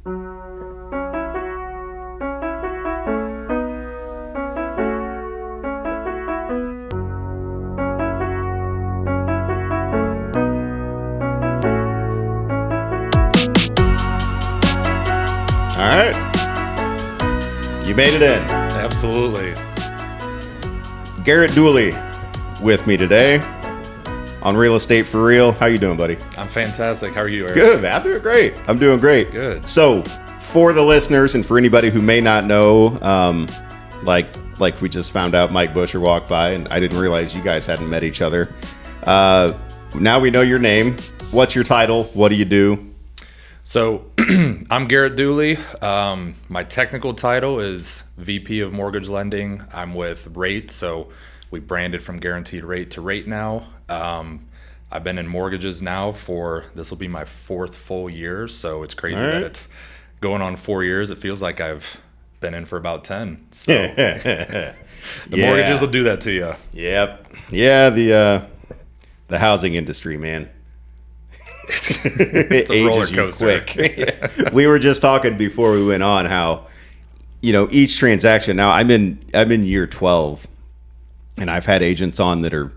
All right. You made it in. Absolutely. Garrett Dooley with me today on Real Estate for Real. How you doing, buddy? I'm fantastic. How are you, Eric? Good, man. I'm doing great. I'm doing great. Good. So, for the listeners and for anybody who may not know, like we just found out Mike Busher walked by, and I didn't realize you guys hadn't met each other. Now we know your name. What's your title? What do you do? So, I'm Garrett Dooley. My technical title is VP of Mortgage Lending. I'm with Rate, so we branded from Guaranteed Rate to Rate now. I've been in mortgages now this will be my 4th full year, so it's crazy that it's going on 4 years. It feels like I've been in for about 10. So the mortgages will do that to you. Yep. Yeah, the housing industry, man. It's a roller coaster. Quick. We were just talking before we went on how, each transaction. Now I'm in year 12, and I've had agents on that are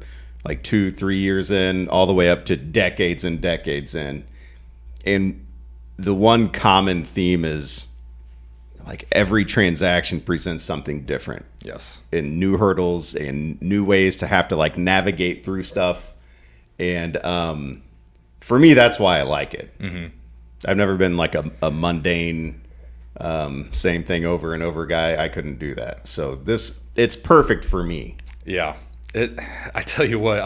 like 2-3 years in, all the way up to decades and decades in. And the one common theme is like every transaction presents something different. Yes. And new hurdles and new ways to have to like navigate through stuff. And for me, that's why I like it. Mm-hmm. I've never been like a mundane, same thing over and over guy. I couldn't do that. So it's perfect for me. Yeah. I tell you what,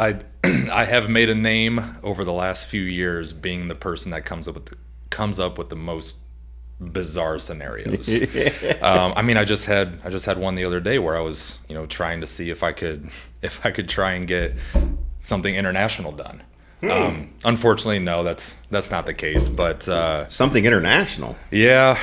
I have made a name over the last few years being the person that comes up with the most bizarre scenarios. I just had one the other day where I was, trying to see if I could try and get something international done. Unfortunately, no, that's not the case, but something international. Yeah.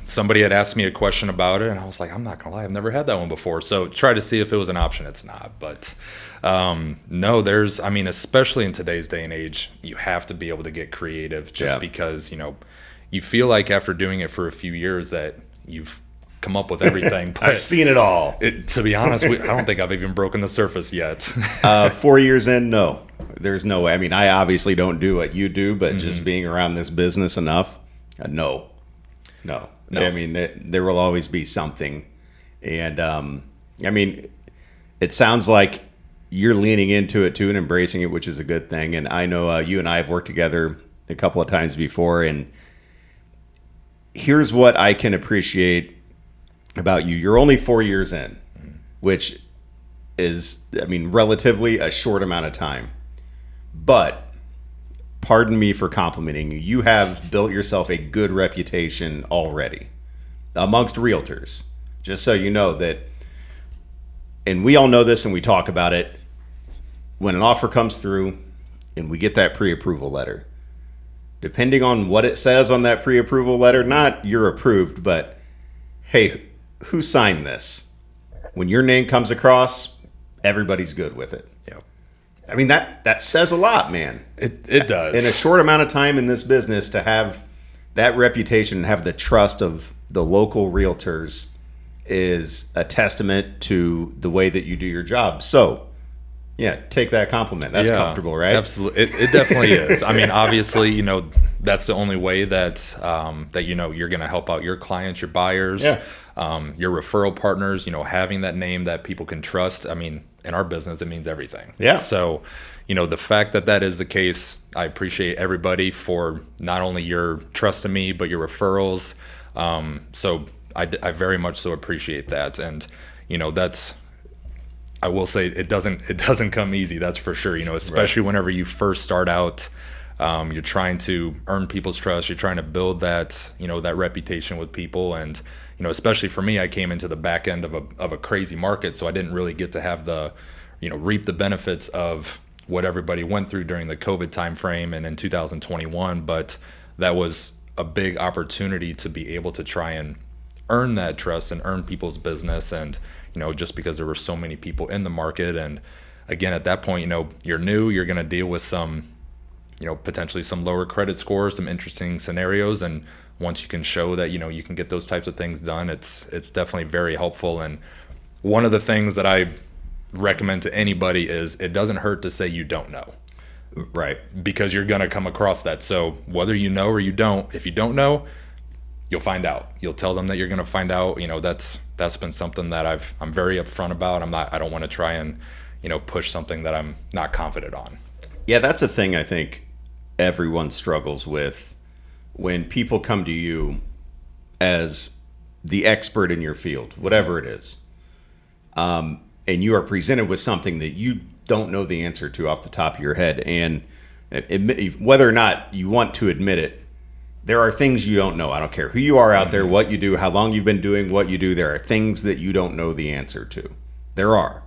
Somebody had asked me a question about it, and I was like, I'm not gonna lie, I've never had that one before. So try to see if it was an option. It's not, but no, especially in today's day and age, you have to be able to get creative just because, you feel like after doing it for a few years that you've come up with everything. But I've seen it all. To be honest, I don't think I've even broken the surface yet. 4 years in, no. There's no way. I mean, I obviously don't do what you do, but just being around this business enough, no. I mean, there will always be something. And, it sounds like you're leaning into it too and embracing it, which is a good thing. And I know you and I have worked together a couple of times before. And here's what I can appreciate about you. You're only 4 years in, which is, relatively a short amount of time. But pardon me for complimenting you. You have built yourself a good reputation already amongst realtors. Just so you know that, and we all know this and we talk about it, when an offer comes through and we get that pre-approval letter, depending on what it says on that pre-approval letter, not you're approved, but hey, who signed this? When your name comes across, everybody's good with it. Yep. That says a lot, man. It does. In a short amount of time in this business, to have that reputation and have the trust of the local realtors is a testament to the way that you do your job. So, yeah, take that compliment. That's comfortable, right? Absolutely. It definitely is. Obviously, that's the only way that you're going to help out your clients, your buyers, your referral partners, having that name that people can trust. In our business, it means everything. Yeah. So, the fact that is the case, I appreciate everybody for not only your trust in me, but your referrals. So I very much so appreciate that. And, I will say it doesn't come easy. That's for sure. Especially whenever you first start out, you're trying to earn people's trust. You're trying to build that, that reputation with people. And, especially for me, I came into the back end of a crazy market. So I didn't really get to have reap the benefits of what everybody went through during the COVID timeframe and in 2021. But that was a big opportunity to be able to try and earn that trust and earn people's business. And, just because there were so many people in the market. And again, at that point, you're new, you're going to deal with some potentially some lower credit scores, some interesting scenarios. And once you can show that, you can get those types of things done, it's definitely very helpful. And one of the things that I recommend to anybody is it doesn't hurt to say you don't know. Right. Because you're going to come across that. So whether you know or you don't, if you don't know, you'll find out. You'll tell them that you're going to find out. That's been something that I'm very upfront about. I don't want to try and, push something that I'm not confident on. Yeah, that's a thing I think everyone struggles with when people come to you as the expert in your field, whatever it is. And you are presented with something that you don't know the answer to off the top of your head. And whether or not you want to admit it, there are things you don't know. I don't care who you are out there, what you do, how long you've been doing what you do. There are things that you don't know the answer to. There are.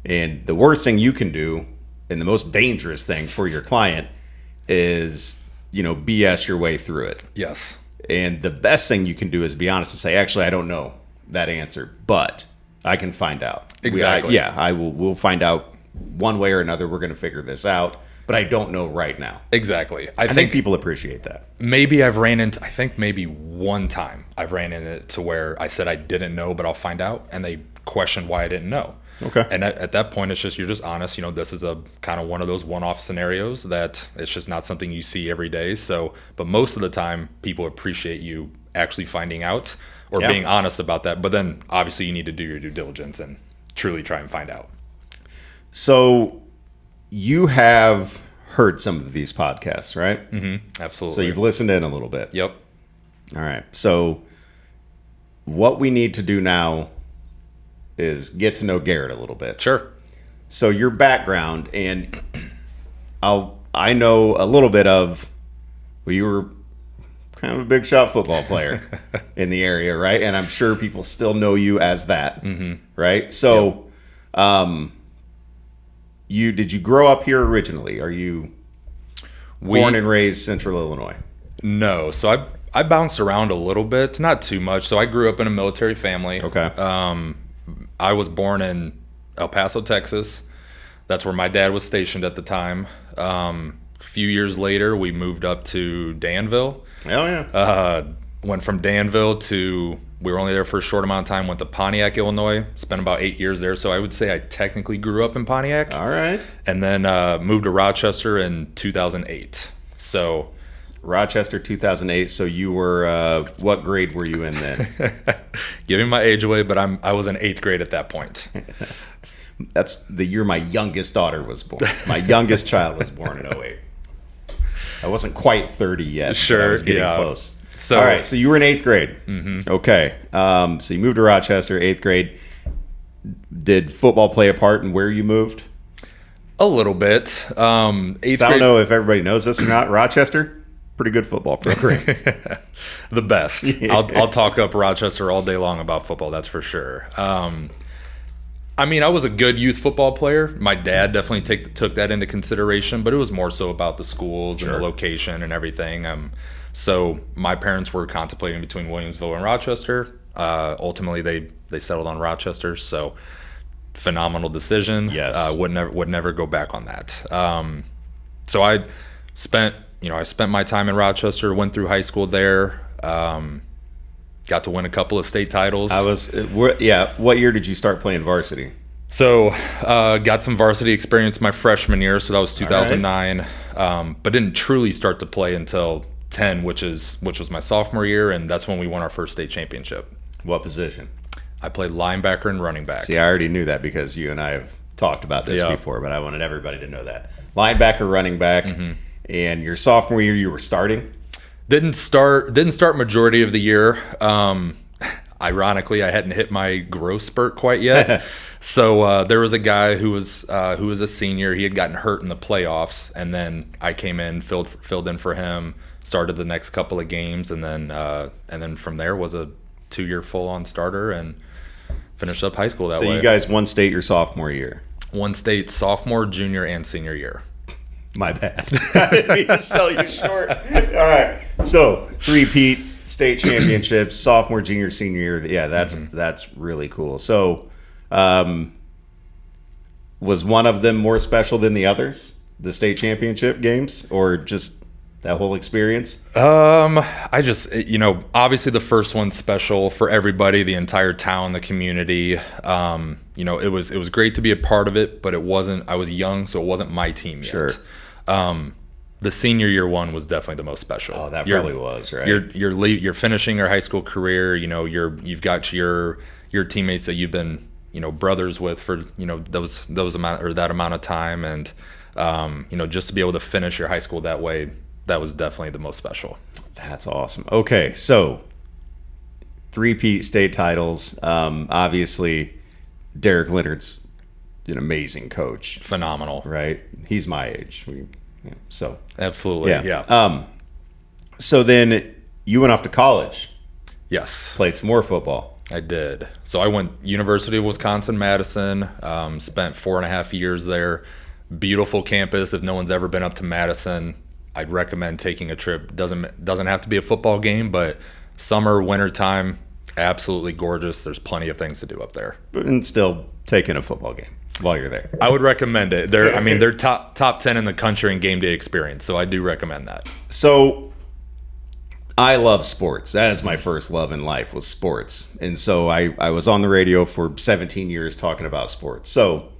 And the worst thing you can do, and the most dangerous thing for your client, is, BS your way through it. Yes. And the best thing you can do is be honest and say, actually, I don't know that answer, but I can find out. Exactly. We'll find out one way or another. We're going to figure this out, but I don't know right now. Exactly. I think people appreciate that. Maybe one time I've ran into it to where I said I didn't know, but I'll find out, and they questioned why I didn't know. Okay. And at that point, you're just honest. This is a kind of one of those one-off scenarios that it's just not something you see every day. So, but most of the time, people appreciate you actually finding out or being honest about that. But then, obviously, you need to do your due diligence and truly try and find out. So, you have heard some of these podcasts, right? Mm-hmm. Absolutely. So you've listened in a little bit. Yep. All right. So, what we need to do now is get to know Garrett a little bit. Sure. So your background, and I know a little bit of, you were kind of a big shot football player in the area, right? And I'm sure people still know you as that, right? So, did you grow up here originally? Are you born and raised Central Illinois? No. So I bounced around a little bit, not too much. So I grew up in a military family. Okay. I was born in El Paso, Texas. That's where my dad was stationed at the time. A few years later, we moved up to Danville. Oh, yeah. Went from Danville we were only there for a short amount of time, went to Pontiac, Illinois, spent about 8 years there. So I would say I technically grew up in Pontiac. All right. And then moved to Rochester in 2008. So Rochester 2008. So you were what grade were you in then? Giving my age away, but I was in 8th grade at that point. That's the year my youngest daughter was born. My youngest child was born in 08. I wasn't quite 30 yet. Sure, I was getting yeah. close. So, all right, so you were in 8th grade. Mm-hmm. Okay. So you moved to Rochester, 8th grade. Did football play a part in where you moved? A little bit. 8th grade. I don't know if everybody knows this or not. Rochester, pretty good football program. The best. Yeah. I'll talk up Rochester all day long about football, that's for sure. I was a good youth football player. My dad definitely took that into consideration, but it was more so about the schools and the location and everything. So my parents were contemplating between Williamsville and Rochester. Ultimately, they settled on Rochester. So phenomenal decision. Yes. Would never go back on that. So I spent my time in Rochester, went through high school there. Got to win a couple of state titles. What year did you start playing varsity? So got some varsity experience my freshman year, so that was 2009. Right. But didn't truly start to play until 10, which was my sophomore year, and that's when we won our first state championship. What position? I played linebacker and running back. See, I already knew that because you and I have talked about this before, but I wanted everybody to know that. Linebacker, running back, and your sophomore year you were starting? Didn't start majority of the year. Ironically, I hadn't hit my growth spurt quite yet. So there was a guy who was a senior. He had gotten hurt in the playoffs, and then I came in, filled in for him, started the next couple of games, and then from there was a 2-year full-on starter and finished up high school that way. So you guys won state your sophomore year? Won state sophomore, junior, and senior year. My bad. I didn't mean to sell you short. All right. So, three-peat state championships, sophomore, junior, senior year. Yeah, that's really cool. So, was one of them more special than the others? the state championship games, or just that whole experience? I just, obviously the first one's special for everybody, the entire town, the community. It was great to be a part of it, but I was young, so it wasn't my team yet. Sure. The senior year one was definitely the most special. Oh, that probably was, right? You're finishing your high school career. You've got your teammates that you've been, brothers with for, those amount or that amount of time. And, just to be able to finish your high school that way, that was definitely the most special. That's awesome. Okay, so 3-peat state titles. Obviously, Derek Leonard's an amazing coach. Phenomenal. Right? He's my age. So absolutely, yeah. So then you went off to college. Yes. Played some more football. I did. So I went University of Wisconsin-Madison, spent 4.5 years there. Beautiful campus. If no one's ever been up to Madison, I'd recommend taking a trip. Doesn't have to be a football game, but summer, winter time, absolutely gorgeous. There's plenty of things to do up there. And still taking a football game while you're there. I would recommend it. They're top 10 in the country in game day experience, so I do recommend that. So I love sports. That is my first love in life, was sports. And so I was on the radio for 17 years talking about sports. So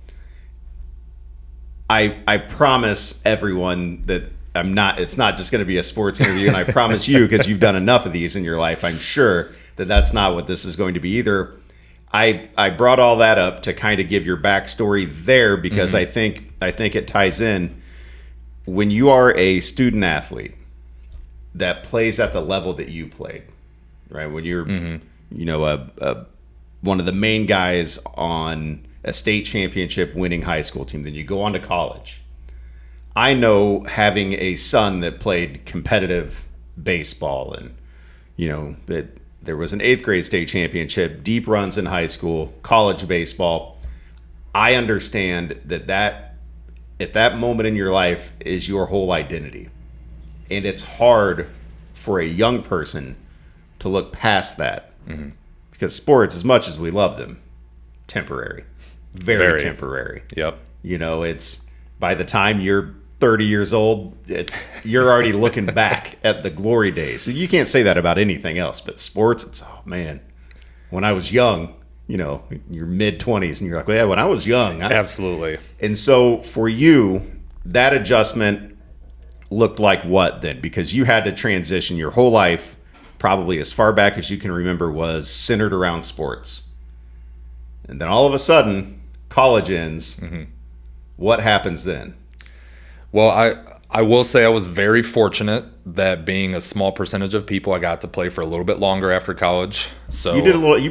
I promise everyone that it's not just going to be a sports interview, and I promise you, because you've done enough of these in your life, I'm sure that that's not what this is going to be either. I brought all that up to kind of give your backstory there, because I think it ties in. When you are a student athlete that plays at the level that you played, right? When you're, one of the main guys on a state championship winning high school team, then you go on to college. I know, having a son that played competitive baseball, and that there was an 8th grade state championship, deep runs in high school, college baseball. I understand that at that moment in your life is your whole identity. And it's hard for a young person to look past that. Mm-hmm. Because sports, as much as we love them, temporary. Very temporary. Yep. It's, by the time you're 30 years old, you're already looking back at the glory days. So you can't say that about anything else, but sports, it's, oh man, when I was young, your mid-20s, and you're like, well, yeah, when I was young. Absolutely. And so for you, that adjustment looked like what then? Because you had to transition your whole life, probably as far back as you can remember, was centered around sports. And then all of a sudden, college ends. Mm-hmm. What happens then? Well, I will say I was very fortunate that, being a small percentage of people, I got to play for a little bit longer after college. So you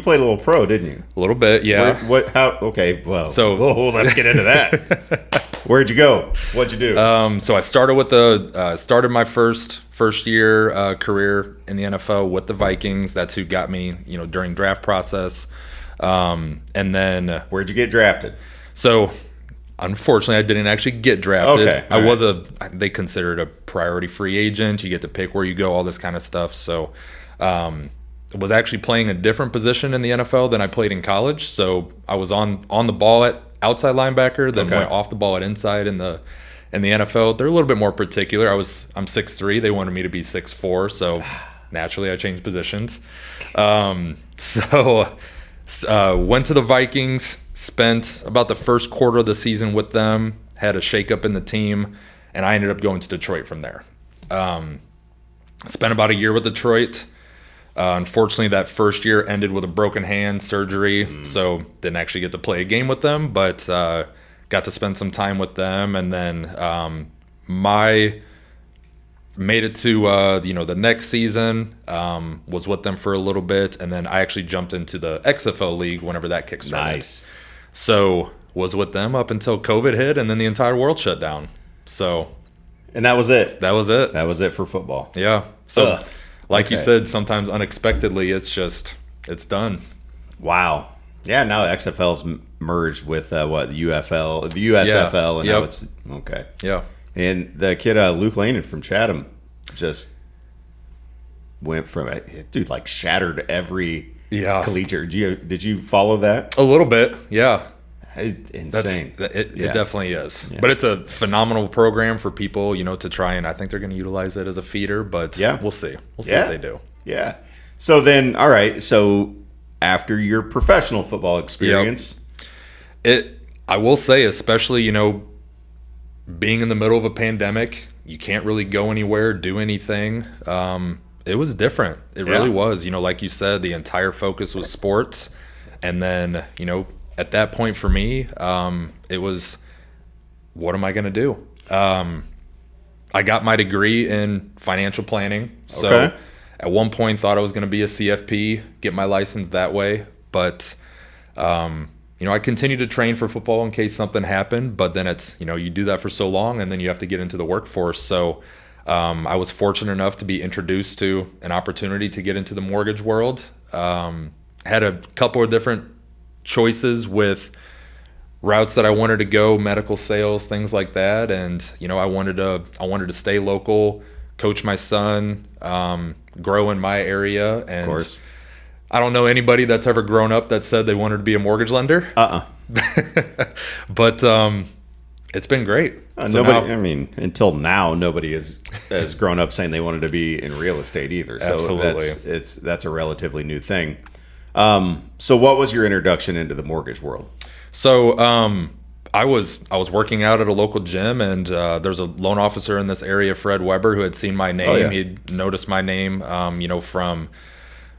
played a little pro, didn't you? A little bit, yeah. How? Okay, well. So let's get into that. Where'd you go? What'd you do? So I started started my first year career in the NFL with the Vikings. That's who got me, during draft process. And then where'd you get drafted? So, unfortunately, I didn't actually get drafted. Okay. They considered a priority free agent. You get to pick where you go, all this kind of stuff. So, was actually playing a different position in the NFL than I played in college. So I was on the ball at outside linebacker, then went off the ball at inside in the NFL. They're a little bit more particular. I'm 6'3". They wanted me to be 6'4", so naturally I changed positions. Went to the Vikings, spent about the first quarter of the season with them, had a shakeup in the team, and I ended up going to Detroit from there. Spent about a year with Detroit. Unfortunately, that first year ended with a broken hand, surgery, so didn't actually get to play a game with them, but got to spend some time with them. And then made it to the next season, was with them for a little bit, and then I actually jumped into the XFL league whenever that kickstarted. Nice. So was with them up until COVID hit, and then the entire world shut down. So, and that was it. That was it. That was it for football. Yeah. So, like you said, sometimes unexpectedly, it's done. Wow. Yeah. Now XFL's merged with the UFL, the USFL, and now it's okay. Yeah. And the kid Luke Lanen from Chatham just went from shattered every collegiate. Did you follow that? A little bit, yeah. Insane. It definitely is. Yeah. But it's a phenomenal program for people, to try, and I think they're going to utilize it as a feeder, but we'll see. We'll see what they do. Yeah. So then, all right. So after your professional football experience, I will say, especially, being in the middle of a pandemic, you can't really go anywhere, do anything. It was different. It really was. Like you said, the entire focus was sports. And then, at that point for me, it was, what am I going to do? I got my degree in financial planning. So at one point thought I was going to be a CFP, get my license that way. But, I continued to train for football in case something happened. But then it's, you do that for so long and then you have to get into the workforce. So I was fortunate enough to be introduced to an opportunity to get into the mortgage world. Had a couple of different choices with routes that I wanted to go, medical sales, things like that. And, I wanted to stay local, coach my son, grow in my area. And of course, I don't know anybody that's ever grown up that said they wanted to be a mortgage lender. But it's been great. Until now, nobody has grown up saying they wanted to be in real estate either. So absolutely. That's a relatively new thing. So what was your introduction into the mortgage world? So I was working out at a local gym, and there's a loan officer in this area, Fred Weber, who had seen my name. Oh, yeah. He'd noticed my name,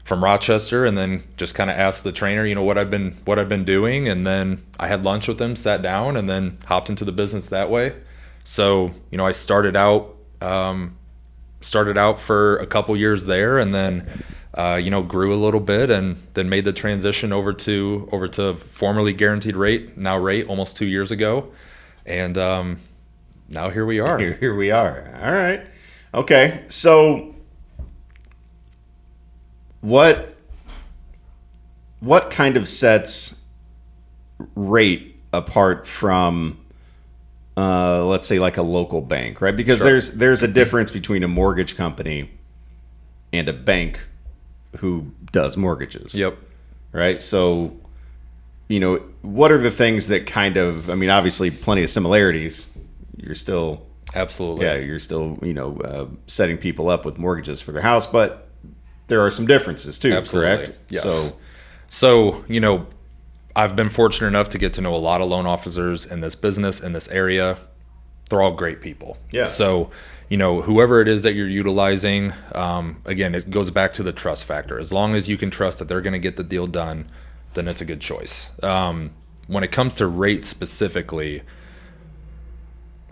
from Rochester, and then just kind of asked the trainer, what I've been doing, and then I had lunch with him, sat down, and then hopped into the business that way. So I started out for a couple years there, and then grew a little bit, and then made the transition over to formerly Guaranteed Rate, now Rate, almost 2 years ago, and now here we are. Here we are. All right. Okay. So what kind of sets Rate apart from let's say like a local bank, right? Because Sure. there's a difference between a mortgage company and a bank who does mortgages. Yep. Right? So, what are the things that kind of, obviously plenty of similarities. You're still Absolutely. Yeah, you're still, setting people up with mortgages for their house, but there are some differences too, Absolutely. correct? Yes. So, I've been fortunate enough to get to know a lot of loan officers in this business, in this area. They're all great people. Yeah. So, whoever it is that you're utilizing, again, it goes back to the trust factor. As long as you can trust that they're going to get the deal done, then it's a good choice. When it comes to Rate specifically,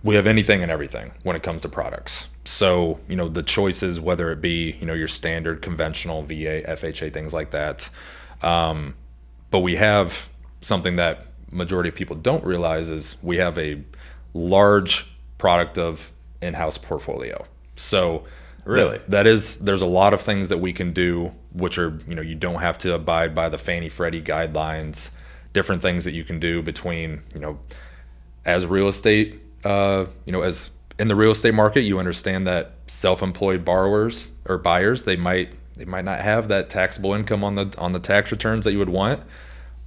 we have anything and everything when it comes to products. So, the choices, whether it be, your standard conventional VA, FHA, things like that. But we have something that majority of people don't realize is we have a large product of in-house portfolio. So really, there's a lot of things that we can do, which are, you don't have to abide by the Fannie Freddie guidelines, different things that you can do between, as real estate, as in the real estate market, you understand that self-employed borrowers or buyers, they might not have that taxable income on the tax returns that you would want,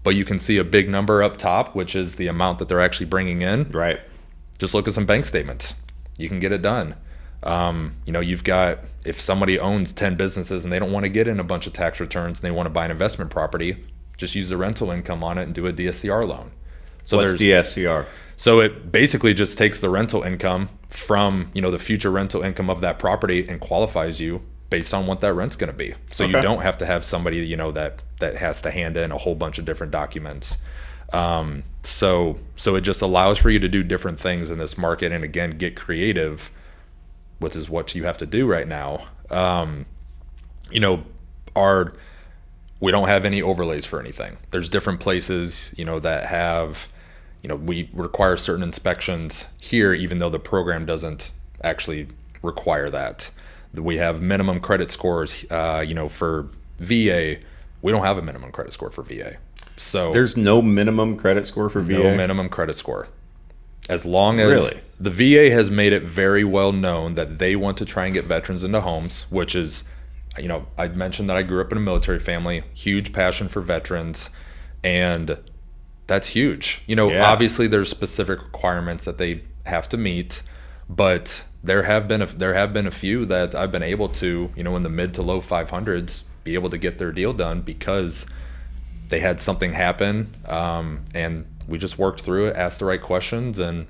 but you can see a big number up top, which is the amount that they're actually bringing in. Right. Just look at some bank statements. You can get it done. You've got, if somebody owns 10 businesses and they don't want to get in a bunch of tax returns and they want to buy an investment property, just use the rental income on it and do a DSCR loan. So what's DSCR? So it basically just takes the rental income from, the future rental income of that property and qualifies you based on what that rent's going to be. So you don't have to have somebody, that has to hand in a whole bunch of different documents. So it just allows for you to do different things in this market, and again, get creative, which is what you have to do right now. We don't have any overlays for anything. There's different places, that have, we require certain inspections here, even though the program doesn't actually require that. We have minimum credit scores, for VA. We don't have a minimum credit score for VA. So there's no minimum credit score for VA? No minimum credit score. As long as the VA has made it very well known that they want to try and get veterans into homes, which is, I mentioned that I grew up in a military family, huge passion for veterans, and That's huge. Yeah. Obviously there's specific requirements that they have to meet, but there have been a few that I've been able to, in the mid to low 500s, be able to get their deal done because they had something happen, and we just worked through it, asked the right questions, and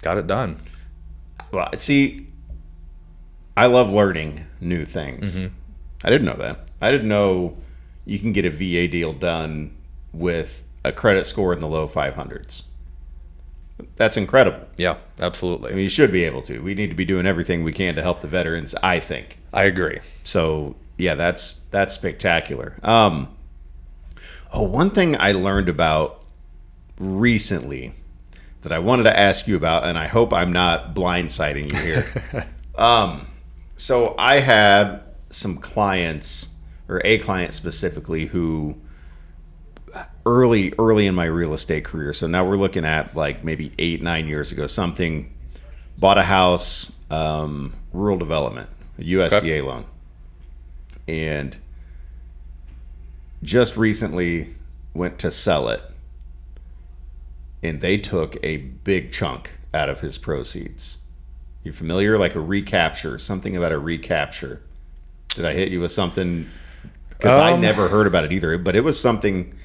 got it done. Well, see, I love learning new things. I didn't know that. I didn't know you can get a VA deal done with a credit score in the low 500s. That's incredible. Yeah, absolutely. I mean, you should be able to. We need to be doing everything we can to help the veterans, I think. I agree. So, yeah, that's spectacular. One thing I learned about recently that I wanted to ask you about, and I hope I'm not blindsiding you here. So I had some clients, or a client specifically, who early in my real estate career, so now we're looking at like maybe 8-9 years ago, bought a house, rural development, a USDA loan, and just recently went to sell it, and they took a big chunk out of his proceeds. You familiar? Like a recapture, something about a recapture. Did I hit you with something? Because I never heard about it either, but it was something.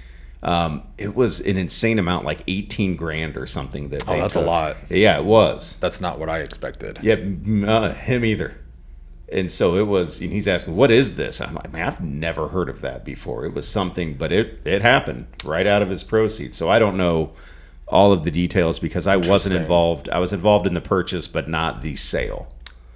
It was an insane amount, like 18 grand or something. That's a lot. Yeah, it was. That's not what I expected. Yeah, him either. And so it was, and he's asking, what is this? I'm like, man, I've never heard of that before. It was something, but it happened right out of his proceeds. So I don't know all of the details because I wasn't involved. I was involved in the purchase, but not the sale.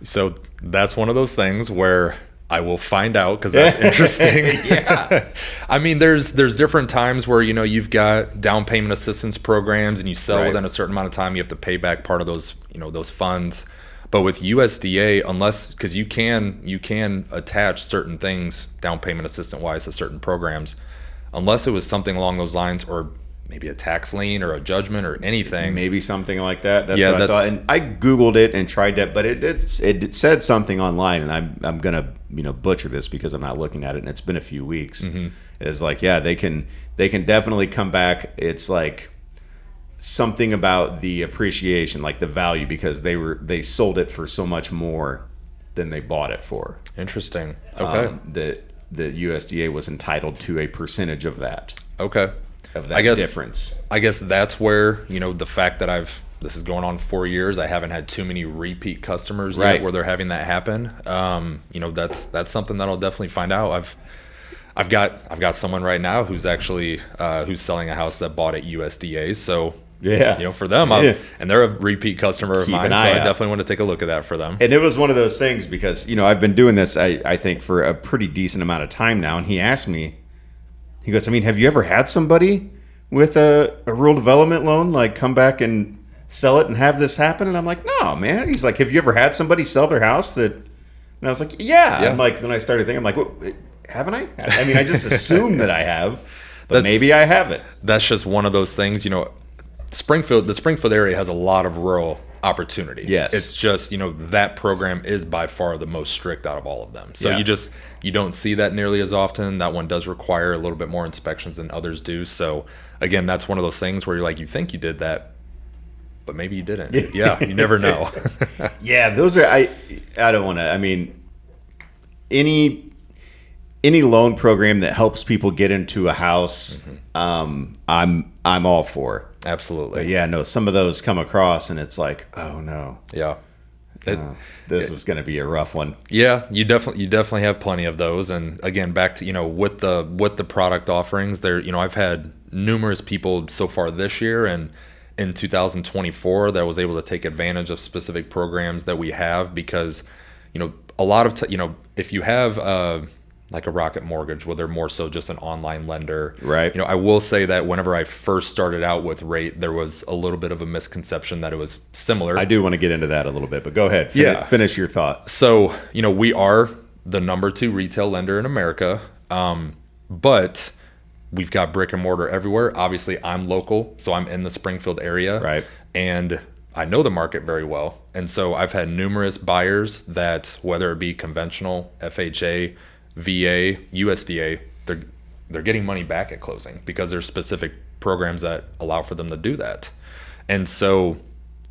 So that's one of those things where I will find out because that's interesting. Yeah. I mean, there's different times where, you've got down payment assistance programs and you sell within a certain amount of time, you have to pay back part of those, those funds. But with USDA, because you can attach certain things down payment assistant wise to certain programs, unless it was something along those lines, or maybe a tax lien or a judgment or anything. Maybe something like that. That's what I thought. And I Googled it and tried that, but it said something online, and I'm gonna butcher this because I'm not looking at it, and it's been a few weeks. It's like, yeah, they can definitely come back. It's like something about the appreciation, like the value, because they sold it for so much more than they bought it for. Interesting. Okay. The USDA was entitled to a percentage of that. Okay. Of that difference. I guess that's where, the fact that this is going on 4 years, I haven't had too many repeat customers yet where they're having that happen. That's something that I'll definitely find out. I've got someone right now who's actually who's selling a house that bought at USDA. So yeah, for them, and they're a repeat customer of mine, so I out. definitely want to take a look at that for them. And it was one of those things because I've been doing this I think for a pretty decent amount of time now, and he asked me, he goes, I mean, have you ever had somebody with a rural development loan like come back and sell it and have this happen? And I'm like, no, man. He's like, have you ever had somebody sell their house that? And I was like, yeah. I'm like, then I started thinking, I'm like, well, haven't I? I mean, I just assume that I have, but maybe I haven't. That's just one of those things, the Springfield area has a lot of rural opportunity. Yes. It's just, that program is by far the most strict out of all of them. So you don't see that nearly as often. That one does require a little bit more inspections than others do. So again, that's one of those things where you're like, you think you did that, but maybe you didn't. Yeah, you never know. Yeah, those are, I don't want to, I mean, any loan program that helps people get into a house, I'm all for. Absolutely. But yeah, no, some of those come across and it's like, oh no. Yeah. This is going to be a rough one. Yeah, you definitely have plenty of those. And again, back to, with the product offerings there, I've had numerous people so far this year and in 2024 that was able to take advantage of specific programs that we have because, a lot of, if you have, like a Rocket Mortgage, where they're more so just an online lender. Right. I will say that whenever I first started out with Rate, there was a little bit of a misconception that it was similar. I do want to get into that a little bit, but go ahead. Finish your thought. So, we are the number 2 retail lender in America, but we've got brick and mortar everywhere. Obviously, I'm local, so I'm in the Springfield area. Right. And I know the market very well. And so I've had numerous buyers that, whether it be conventional, FHA, VA, USDA, they're getting money back at closing because there's specific programs that allow for them to do that. And so,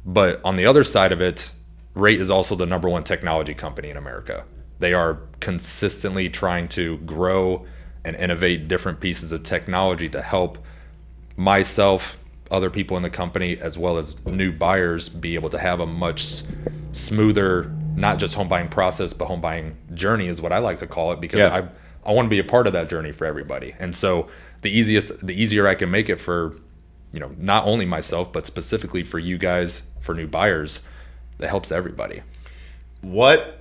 but on the other side of it, Rate is also the number one technology company in America. They are consistently trying to grow and innovate different pieces of technology to help myself, other people in the company, as well as new buyers be able to have a much smoother, not just home buying process, but home buying journey is what I like to call it, because I want to be a part of that journey for everybody. And so the easier I can make it for, not only myself, but specifically for you guys, for new buyers, that helps everybody. What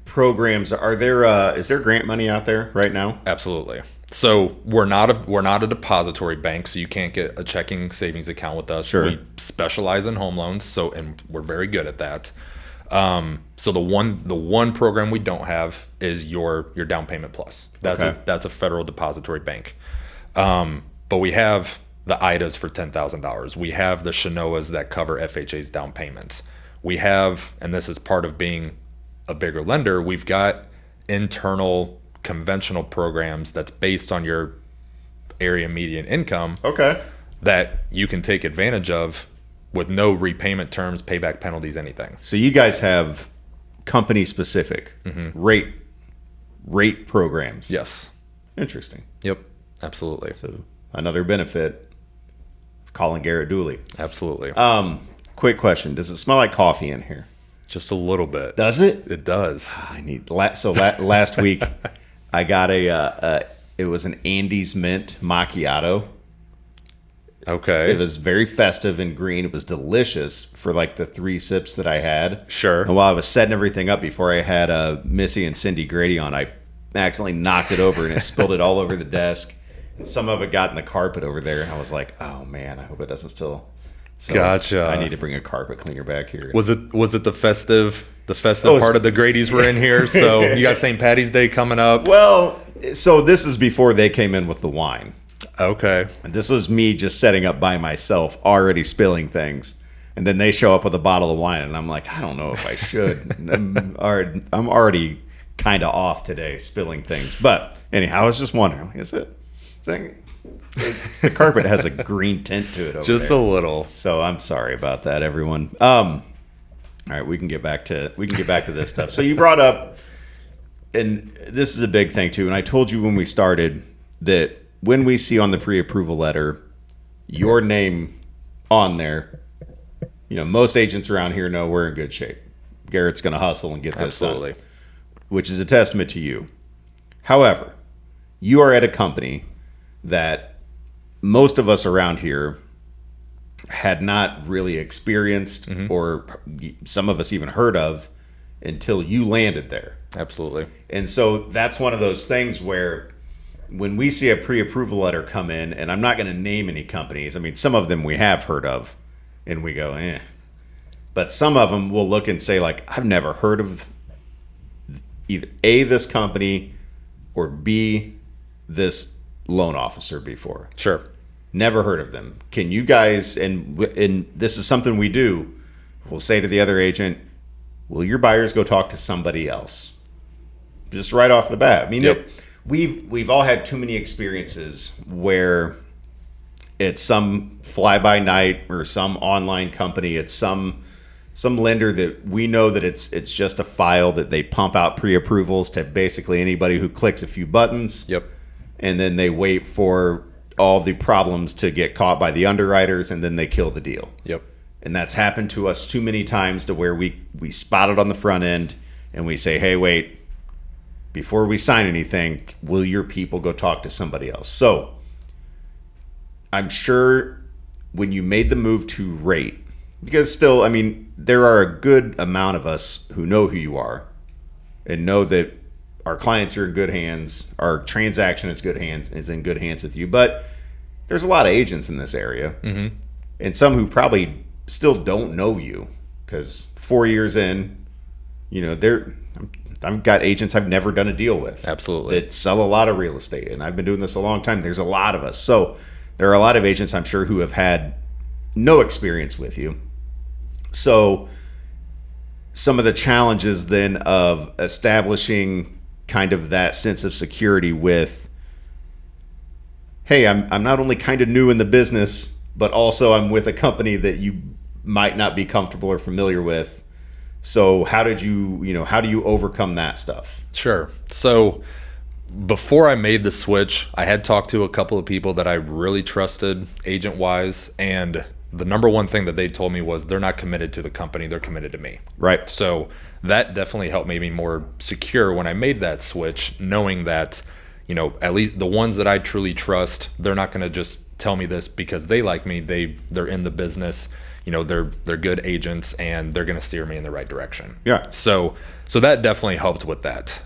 programs are there? Is there grant money out there right now? Absolutely. So we're not a depository bank, so you can't get a checking savings account with us. Sure. We specialize in home loans, and we're very good at that. So the one program we don't have is your down payment plus. That's a federal depository bank. But we have the IDAs for $10,000. We have the Shinoas that cover FHA's down payments. We have, and this is part of being a bigger lender, we've got internal conventional programs that's based on your area median income. Okay. That you can take advantage of with no repayment terms, payback penalties, anything. So you guys have company specific rate programs. Yes. Interesting. Yep. Absolutely. So another benefit of calling Garrett Dooley. Absolutely. Quick question: does it smell like coffee in here? Just a little bit. Does it? It does. I need last week I got it was an Andes mint macchiato. Okay. It was very festive and green. It was delicious for like the 3 sips that I had. Sure. And while I was setting everything up before I had Missy and Cindy Grady on, I accidentally knocked it over and it spilled it all over the desk. And some of it got in the carpet over there, and I was like, "Oh man, I hope it doesn't still." So Gotcha. I need to bring a carpet cleaner back here. Was it the festive part of the Grady's were in here? So you got St. Patty's Day coming up. Well, so this is before they came in with the wine. Okay. And this was me just setting up by myself, already spilling things. And then they show up with a bottle of wine, and I'm like, I don't know if I should. I'm already kind of off today, spilling things. But anyhow, I was just wondering, is it? The carpet has a green tint to it over just there. a little. So I'm sorry about that, everyone. All right, we can get back to this stuff. So you brought up, and this is a big thing too. And I told you when we started that when we see on the pre-approval letter your name on there, most agents around here know we're in good shape. Garrett's going to hustle and get this done, which is a testament to you. However, you are at a company that most of us around here had not really experienced, or some of us even heard of, until you landed there. Absolutely. And so that's one of those things where when we see a pre-approval letter come in, and I'm not going to name any companies, I mean, some of them we have heard of, and we go, eh. But some of them will look and say, like, I've never heard of either A, this company, or B, this loan officer before. Sure. Never heard of them. Can you guys, and this is something we do, we'll say to the other agent, will your buyers go talk to somebody else? Just right off the bat. I mean, we've all had too many experiences where it's some fly-by-night or some online company, it's some lender that we know that it's just a file that they pump out pre-approvals to basically anybody who clicks a few buttons. Yep. And then they wait for all the problems to get caught by the underwriters, and then they kill the deal. Yep. And that's happened to us too many times to where we spot it on the front end and we say, hey, wait, before we sign anything, will your people go talk to somebody else? So I'm sure when you made the move to Rate, because still, I mean, there are a good amount of us who know who you are and know that our clients are in good hands. Our transaction is in good hands with you. But there's a lot of agents in this area, and some who probably still don't know you because 4 years in, I've got agents I've never done a deal with. Absolutely. That sell a lot of real estate, and I've been doing this a long time. There's a lot of us, so there are a lot of agents I'm sure who have had no experience with you. So some of the challenges then of establishing kind of that sense of security with hey, I'm not only kind of new in the business, but also I'm with a company that you might not be comfortable or familiar with. So how do you overcome that stuff? Sure. So before I made the switch, I had talked to a couple of people that I really trusted agent wise, and the number one thing that they told me was they're not committed to the company, they're committed to me. Right. So that definitely helped make me more secure when I made that switch, knowing that, at least the ones that I truly trust, they're not going to just tell me this because they like me. They're in the business, they're good agents, and they're going to steer me in the right direction. Yeah. So that definitely helped with that.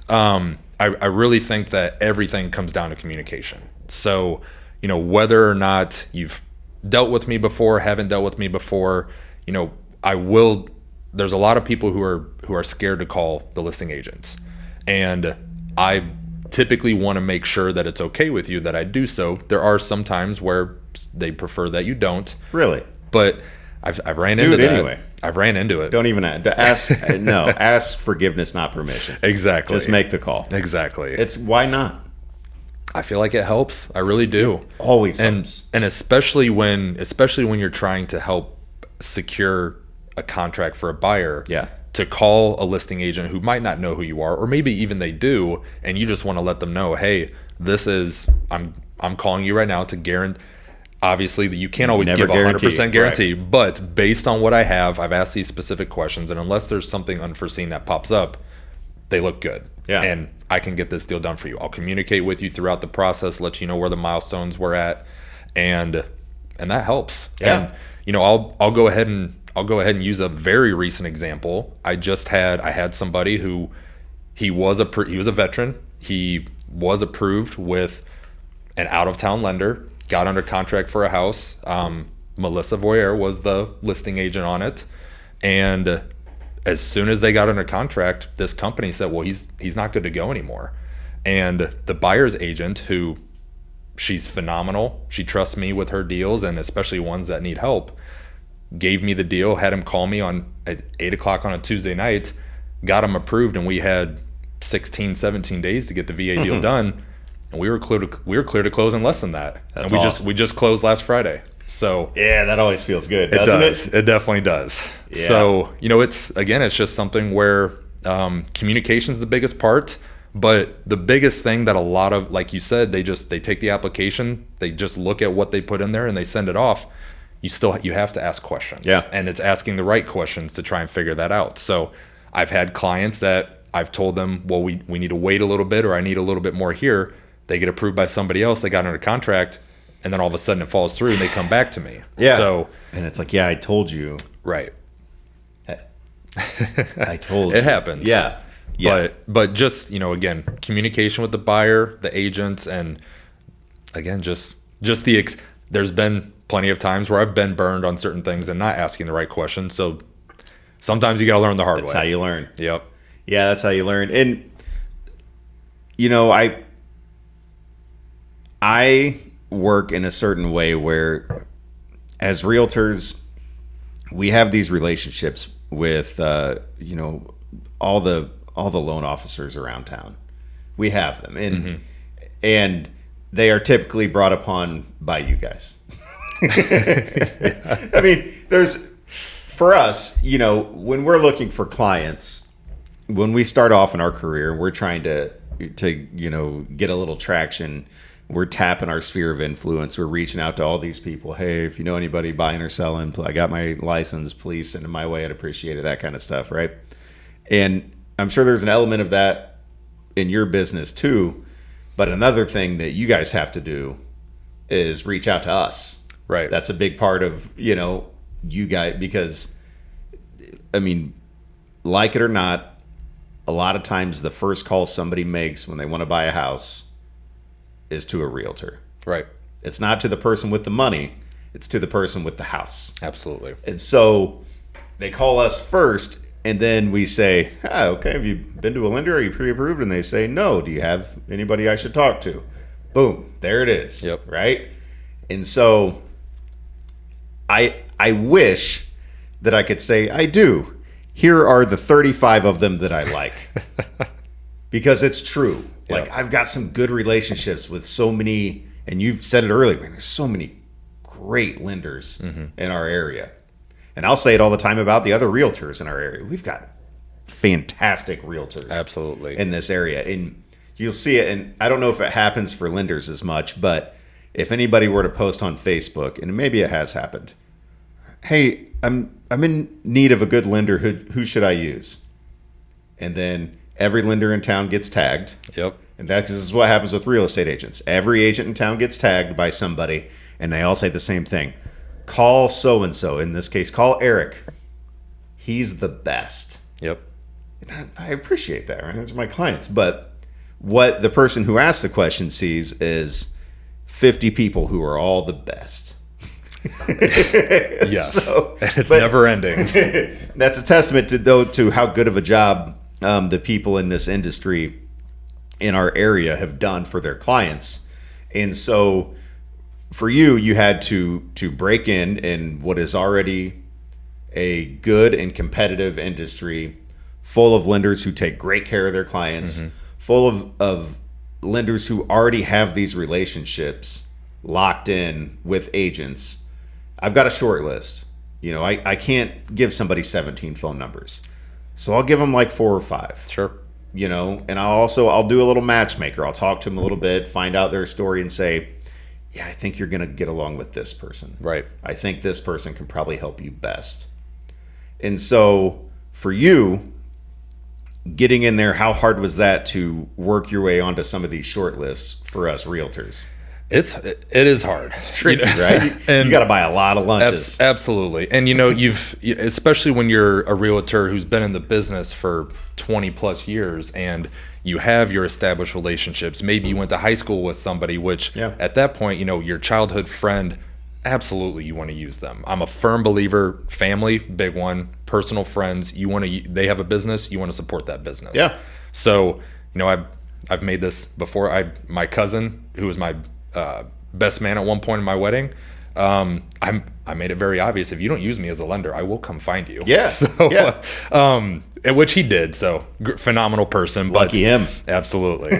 I really think that everything comes down to communication. So, whether or not you've dealt with me before, haven't dealt with me before, there's a lot of people who are scared to call the listing agents. And I typically want to make sure that it's okay with you that I do so. There are some times where they prefer that you don't. Really? But I've ran into that. Anyway. I've ran into it. Don't even ask. No, ask forgiveness, not permission. Exactly. Just make the call. Exactly. It's why not? I feel like it helps. I really do. It always helps. And especially when you're trying to help secure a contract for a buyer. Yeah. To call a listing agent who might not know who you are, or maybe even they do, and you just want to let them know, hey, I'm calling you right now to guarantee. Obviously, you can't always give a 100% guarantee, right. But based on what I've asked these specific questions, and unless there's something unforeseen that pops up, they look good. Yeah. And I can get this deal done for you. I'll communicate with you throughout the process, let you know where the milestones we're at, and that helps. Yeah. And I'll go ahead and use a very recent example. I had somebody who he was a veteran. He was approved with an out-of-town lender. Got under contract for a house. Melissa Voyer was the listing agent on it. And as soon as they got under contract, this company said, well, he's not good to go anymore. And the buyer's agent, who she's phenomenal, she trusts me with her deals, and especially ones that need help, gave me the deal, had him call me at 8 o'clock on a Tuesday night, got him approved, and we had 16, 17 days to get the VA deal done. And we were clear to close in less than that. That's and awesome. we just closed last Friday. So yeah, that always feels good, doesn't it? It definitely does. Yeah. So, it's just something where communication is the biggest part, but the biggest thing that a lot of, like you said, they take the application, they just look at what they put in there and they send it off. You have to ask questions. Yeah. And it's asking the right questions to try and figure that out. So I've had clients that I've told them, well, we need to wait a little bit, or I need a little bit more here. They get approved by somebody else, they got under contract, and then all of a sudden it falls through and they come back to me. Yeah. So, and it's like, yeah, I told you. Right. I told you. It happens. Yeah. Yeah. But just, again, communication with the buyer, the agents, and again, there's been plenty of times where I've been burned on certain things and not asking the right questions. So sometimes you got to learn the hard way. That's how you learn. Yep. Yeah, that's how you learn. And, I work in a certain way where, as realtors, we have these relationships with all the loan officers around town. We have them, and they are typically brought upon by you guys. I mean, for us, when we're looking for clients, when we start off in our career and we're trying to get a little traction. We're tapping our sphere of influence. We're reaching out to all these people. Hey, if you know anybody buying or selling, I got my license. Please send it my way. I'd appreciate it. That kind of stuff, right? And I'm sure there's an element of that in your business too. But another thing that you guys have to do is reach out to us. Right. That's a big part of, you guys, because, I mean, like it or not, a lot of times the first call somebody makes when they want to buy a house is to a realtor. Right. It's not to the person with the money. It's to the person with the house. Absolutely. And so they call us first, and then we say, okay, have you been to a lender? Are you pre-approved? And they say, no. Do you have anybody I should talk to? Boom. There it is. Yep. Right? And so I wish that I could say, I do. Here are the 35 of them that I like. Because it's true. Like, I've got some good relationships with so many, And you've said it earlier, man, there's so many great lenders in our area. And I'll say it all the time about the other realtors in our area. We've got fantastic realtors. Absolutely. In this area. And you'll see it, and I don't know if it happens for lenders as much, but if anybody were to post on Facebook, and maybe it has happened, hey, I'm in need of a good lender. Who should I use? And then every lender in town gets tagged. Yep. And this is what happens with real estate agents. Every agent in town gets tagged by somebody, and they all say the same thing. Call so-and-so. In this case, call Eric. He's the best. Yep. And I appreciate that, right? Those are my clients. But what the person who asks the question sees is 50 people who are all the best. Yes. It's never ending. That's a testament to how good of a job the people in this industry in our area have done for their clients. And so for you had to break in what is already a good and competitive industry, full of lenders who take great care of their clients, full of lenders who already have these relationships locked in with agents. I've got a short list. I can't give somebody 17 phone numbers. So I'll give them like 4 or 5. Sure. And I'll do a little matchmaker. I'll talk to them a little bit, find out their story, and say, yeah, I think you're going to get along with this person. Right. I think this person can probably help you best. And so for you, getting in there, how hard was that to work your way onto some of these short lists for us realtors? It is hard. It's tricky, right? And you got to buy a lot of lunches. Absolutely. And especially when you're a realtor who's been in the business for 20 plus years and you have your established relationships. Maybe you went to high school with somebody, which at that point, your childhood friend, absolutely you want to use them. I'm a firm believer, family, big one, personal friends, they have a business, you want to support that business. Yeah. So, I've made this before. My cousin, who was my best man at one point in my wedding, I made it very obvious, if you don't use me as a lender, I will come find you. Yeah. So, which he did. So phenomenal person. Lucky him. Absolutely.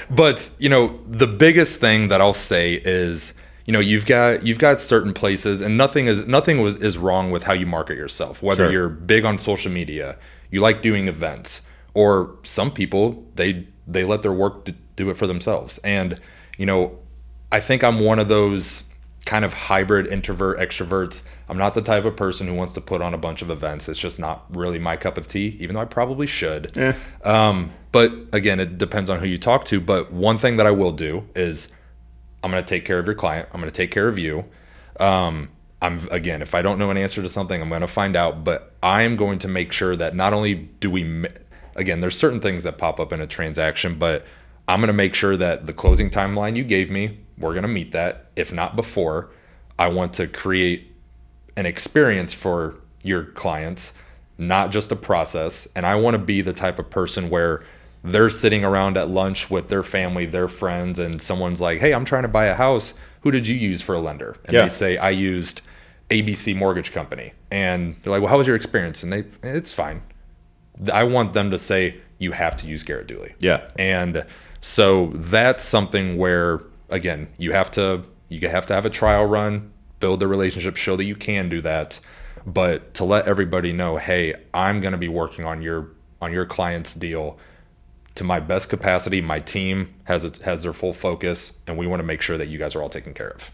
But the biggest thing that I'll say is, you've got certain places, and nothing is wrong with how you market yourself. Whether you're big on social media, you like doing events, or some people they let their work do it for themselves. And I think I'm one of those kind of hybrid introvert extroverts. I'm not the type of person who wants to put on a bunch of events. It's just not really my cup of tea, even though I probably should. But again, it depends on who you talk to. But one thing that I will do is I'm going to take care of your client. I'm going to take care of you. If I don't know an answer to something, I'm going to find out. But I'm going to make sure that not only do we, again, there's certain things that pop up in a transaction, but I'm going to make sure that the closing timeline you gave me, we're going to meet that. If not before, I want to create an experience for your clients, not just a process. And I want to be the type of person where they're sitting around at lunch with their family, their friends, and someone's like, hey, I'm trying to buy a house. Who did you use for a lender? And they say, I used ABC Mortgage Company. And they're like, well, how was your experience? And it's fine. I want them to say, you have to use Garrett Dooley. Yeah. And so that's something where, again, you have to have a trial run, build the relationship, show that you can do that. But to let everybody know, hey, I'm going to be working on your client's deal to my best capacity. My team has their full focus, and we want to make sure that you guys are all taken care of.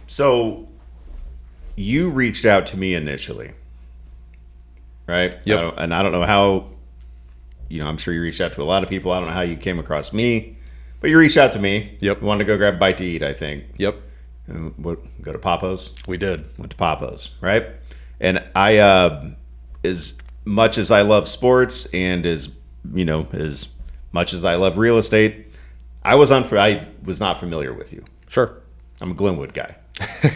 So you reached out to me initially, right? Yep. I don't know how, I'm sure you reached out to a lot of people. I don't know how you came across me, but you reached out to me. Yep. You wanted to go grab a bite to eat, I think. Yep. And go to Papa's? We did. Went to Papa's, right? And I, as much as I love sports and as much as I love real estate, I was not familiar with you. Sure. I'm a Glenwood guy.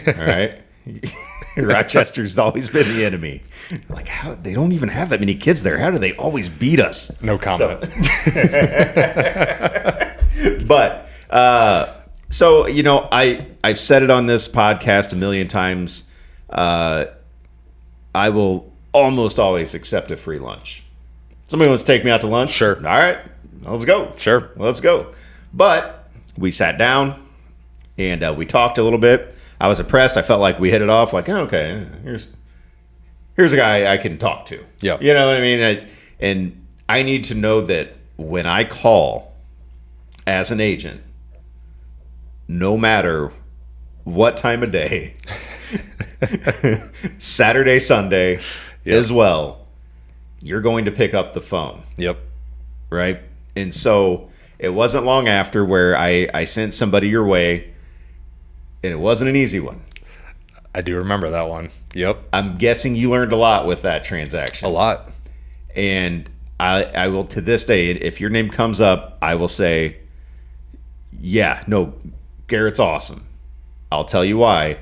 All right. Rochester's always been the enemy. Like, how they don't even have that many kids there. How do they always beat us? No comment. But I've said it on this podcast a million times. I will almost always accept a free lunch. Somebody wants to take me out to lunch? Sure. All right. Let's go. Sure. Let's go. But we sat down and we talked a little bit. I was impressed. I felt like we hit it off. Like, oh, okay, here's a guy I can talk to. Yeah. You know what I mean? And I need to know that when I call as an agent, no matter what time of day, Saturday, Sunday as well, you're going to pick up the phone. Yep. Right? And so it wasn't long after where I sent somebody your way, and it wasn't an easy one. I do remember that one. Yep. I'm guessing you learned a lot with that transaction. A lot. And I will, to this day, if your name comes up, I will say, yeah, no, Garrett's awesome. I'll tell you why.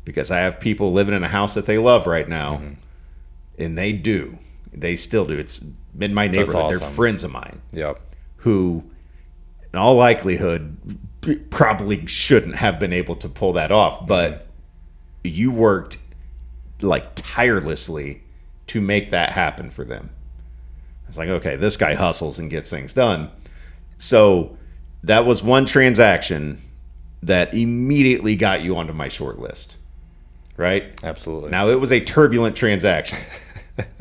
Because I have people living in a house that they love right now, and they do. They still do. It's in my neighborhood. Awesome. They're friends of mine. Yep. Who, in all likelihood, probably shouldn't have been able to pull that off. But you worked like tirelessly to make that happen for them. It's like, okay, this guy hustles and gets things done. So that was one transaction that immediately got you onto my short list, right? Absolutely. Now, it was a turbulent transaction.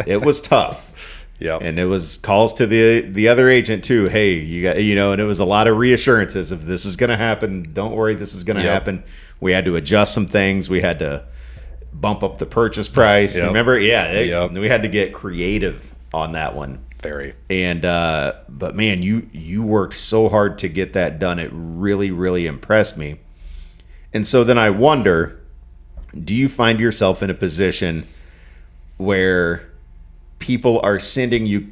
It was tough. Yeah. And it was calls to the other agent too. Hey, you got, and it was a lot of reassurances of this is going to happen. Don't worry, this is going to happen. We had to adjust some things. We had to bump up the purchase price. Yep. Remember? Yeah. We had to get creative on that one. Very. And but man, you worked so hard to get that done. It really, really impressed me. And so then I wonder, do you find yourself in a position where people are sending you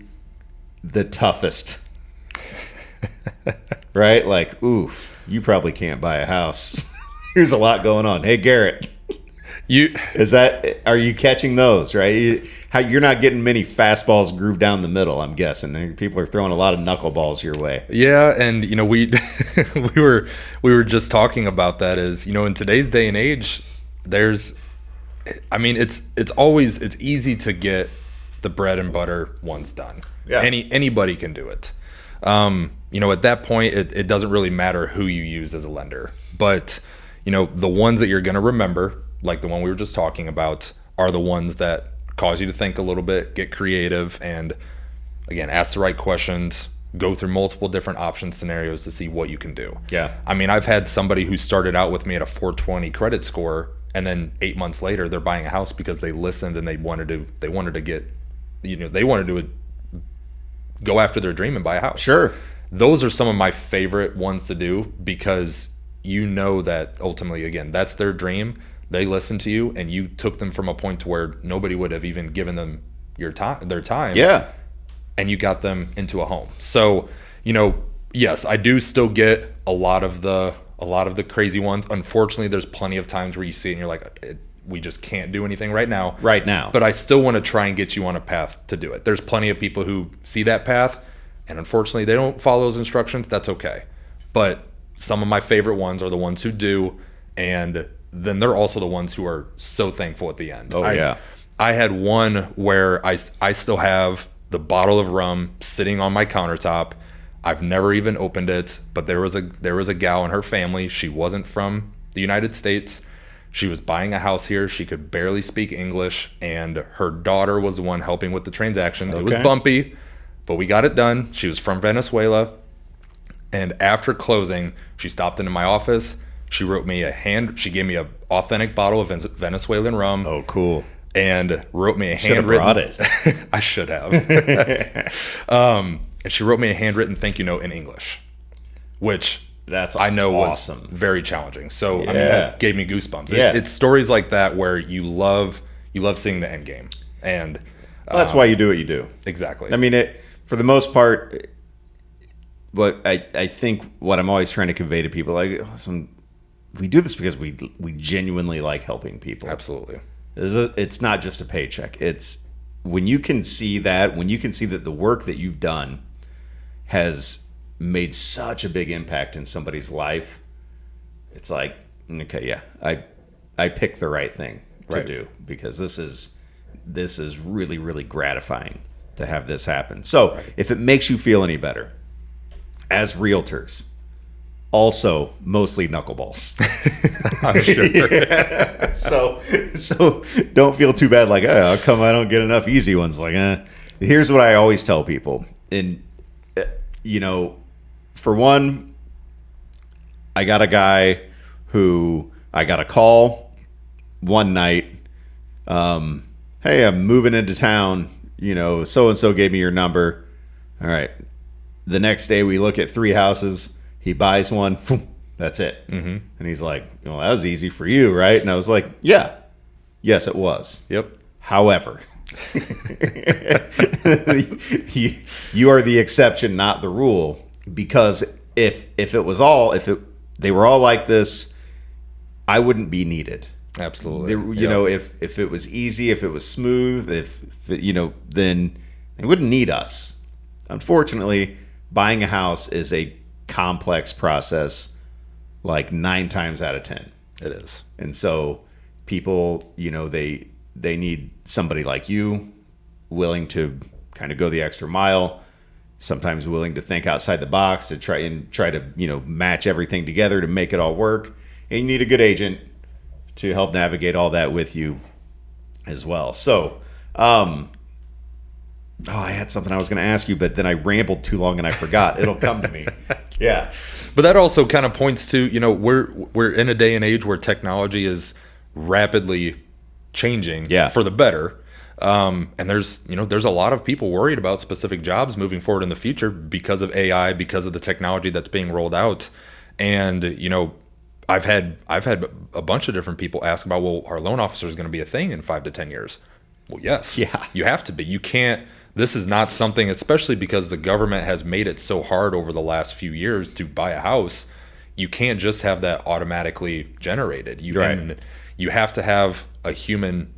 the toughest? Right? Like, ooh, you probably can't buy a house. Here's a lot going on. Hey, Garrett. Are you catching those, right? You're not getting many fastballs grooved down the middle, I'm guessing. People are throwing a lot of knuckleballs your way. Yeah, and we we were just talking about that is, in today's day and age, it's easy to get the bread and butter ones done. Yeah. Anybody can do it. At that point it doesn't really matter who you use as a lender. But, the ones that you're going to remember, like the one we were just talking about, are the ones that cause you to think a little bit, get creative, and again, ask the right questions, go through multiple different option scenarios to see what you can do. Yeah. I've had somebody who started out with me at a 420 credit score, and then 8 months later they're buying a house because they listened and they wanted to go after their dream and buy a house. Sure. Those are some of my favorite ones to do because that ultimately, again, that's their dream. They listened to you, and you took them from a point to where nobody would have even given them their time. Yeah. And you got them into a home. So, yes, I do still get a lot of the crazy ones. Unfortunately, there's plenty of times where you see it and you're like, we just can't do anything right now. Right now. But I still want to try and get you on a path to do it. There's plenty of people who see that path, and unfortunately, they don't follow those instructions. That's okay. But some of my favorite ones are the ones who do, and then they're also the ones who are so thankful at the end. Oh, yeah. I had one where I still have the bottle of rum sitting on my countertop. I've never even opened it, but there was a gal in her family. She wasn't from the United States. She was buying a house here. She could barely speak English, and her daughter was the one helping with the transaction. Okay. It was bumpy, but we got it done. She was from Venezuela, and after closing, she stopped into my office. She she gave me an authentic bottle of Venezuelan rum. Oh, cool. And wrote me a handwritten. Brought it. I should have. And she wrote me a handwritten thank you note in English, which I know awesome. Was very challenging. So yeah. That gave me goosebumps. Yeah. It's stories like that where you love seeing the end game, and that's why you do what you do. Exactly. For the most part, what I think what I'm always trying to convey to people, like, we do this because we genuinely like helping people. Absolutely. It's not just a paycheck. It's when you can see that the work that you've done has made such a big impact in somebody's life. It's like, okay, yeah, I picked the right thing to do, because this is really, really gratifying to have this happen. So if it makes you feel any better, as realtors, Also, mostly knuckleballs. I'm sure. So don't feel too bad. Like, oh, how come I don't get enough easy ones? Like, here's what I always tell people. And, for one, I got a guy who I got a call one night. Hey, I'm moving into town. So-and-so gave me your number. All right. The next day we look at 3 houses. He buys one. That's it. Mm-hmm. And he's like, well, that was easy for you, right? And I was like, yeah. Yes, it was. Yep. However, you are the exception, not the rule. Because if they were all like this, I wouldn't be needed. Absolutely. If it was easy, if it was smooth, then they wouldn't need us. Unfortunately, buying a house is a complex process, like 9 times out of 10. It is. And so people, they need somebody like you, willing to kind of go the extra mile, sometimes willing to think outside the box to try to, match everything together to make it all work. And you need a good agent to help navigate all that with you as well. So, I had something I was going to ask you, but then I rambled too long and I forgot. It'll come to me. Yeah. But that also kind of points to, we're in a day and age where technology is rapidly changing for the better. And there's a lot of people worried about specific jobs moving forward in the future because of AI, because of the technology that's being rolled out. And, I've had a bunch of different people ask about, well, are loan officers going to be a thing in 5 to 10 years? Well, yes. Yeah. You have to be. You can't. This is not something, especially because the government has made it so hard over the last few years to buy a house. You can't just have that automatically generated. And you have to have a human